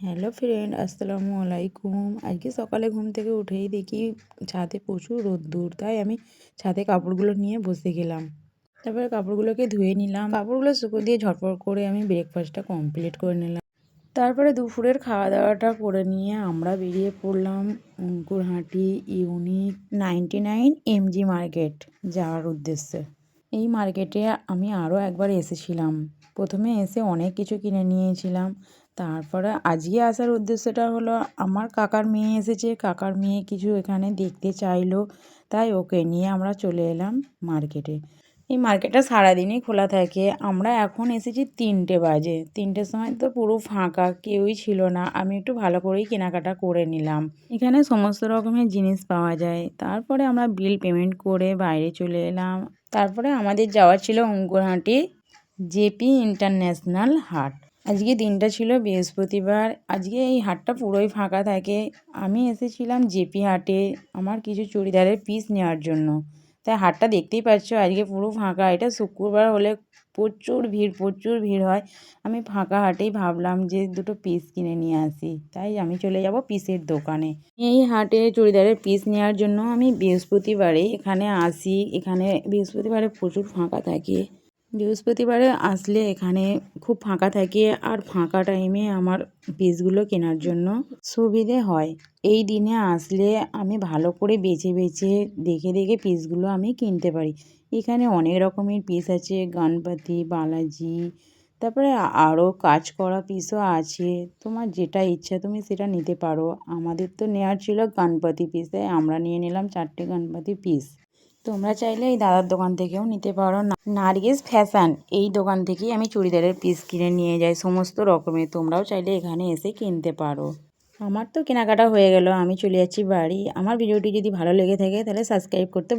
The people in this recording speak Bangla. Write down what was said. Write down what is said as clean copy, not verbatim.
হ্যালো ফ্রেন্ড, আসসালামু আলাইকুম। আজকে সকালে ঘুম থেকে উঠেই দেখি ছাদে প্রচুর রোদ্দুর, তাই আমি ছাদে কাপড়গুলো নিয়ে বসে গেলাম। তারপরে কাপড়গুলোকে ধুয়ে নিলাম, কাপড়গুলো শুকো দিয়ে ঝটপট করে আমি ব্রেকফাস্টটা কমপ্লিট করে নিলাম। তারপরে দুপুরের খাওয়া দাওয়াটা করে নিয়ে আমরা বেরিয়ে পড়লাম অঙ্কুরহাটি ইউনিক 99 এমজি মার্কেট যাওয়ার উদ্দেশ্যে। এই মার্কেটে আমি আরও একবার এসেছিলাম। প্রথমে এসে অনেক কিছু কিনে নিয়েছিলাম। তারপরে আজকে আসার উদ্দেশ্যটা হলো আমার কাকার মেয়ে এসেছে, কাকার মেয়ে কিছু এখানে দেখতে চাইলো, তাই ওকে নিয়ে আমরা চলে এলাম মার্কেটে। এই মার্কেটটা সারাদিনই খোলা থাকে। আমরা এখন এসেছি 3টে বাজে। 3টের সময় তো পুরো ফাঁকা, কেউই ছিল না। আমি একটু ভালো করেই কেনাকাটা করে নিলাম। এখানে সমস্ত রকমের জিনিস পাওয়া যায়। তারপরে আমরা বিল পেমেন্ট করে বাইরে চলে এলাম। তারপরে আমাদের যাওয়ার ছিল অঙ্কুরহাটি জেপি ইন্টারন্যাশনাল হাট। আজকে দিনটা ছিল বৃহস্পতিবার। আজকে এই হাটটা পুরোই ফাঁকা থাকে। আমি এসেছিলাম জেপি হাটে আমার কিছু চুড়িদারের পিস নেওয়ার জন্য। তাই হাটটা দেখতেই পাচ্ছ আজকে পুরো ফাঁকা। এটা শুক্রবার হলে প্রচুর ভিড় হয়। আমি ফাঁকা হাটেই ভাবলাম যে দুটো পিস কিনে নিয়ে আসি, তাই আমি চলে যাব পিসের দোকানে। এই হাটে চুড়িদারের পিস নেওয়ার জন্য আমি বৃহস্পতিবারে এখানে আসি। এখানে বৃহস্পতিবারে প্রচুর ফাঁকা থাকে। বৃহস্পতিবারে আসলে এখানে খুব ফাঁকা থাকে, আর ফাঁকা টাইমে আমার পিসগুলো কেনার জন্য সুবিধে হয়। এই দিনে আসলে আমি ভালো করে বেছে দেখে পিসগুলো আমি কিনতে পারি। এখানে অনেক রকমের পিস আছে, গণপতি, বালাজি, তারপরে আরও কাজ করা পিসও আছে। তোমার যেটা ইচ্ছা তুমি সেটা নিতে পারো। আমাদের তো নেওয়ার ছিল গণপতি পিস, তাই আমরা নিয়ে নিলাম 4টে গণপতি পিস। তোমরা চাইলে এই দাদার দোকান থেকেও নিতে পারো। নার্গিস ফ্যাশন, এই দোকান থেকেই আমি চুড়িদারের পিস কিনে নিয়ে যাই সমস্ত রকমের। তোমরাও চাইলে এখানে এসে কিনতে পারো। আমার তো কেনাকাটা হয়ে গেল, আমি চলে যাচ্ছি বাড়ি। আমার ভিডিওটি যদি ভালো লেগে থাকে তাহলে সাবস্ক্রাইব করতে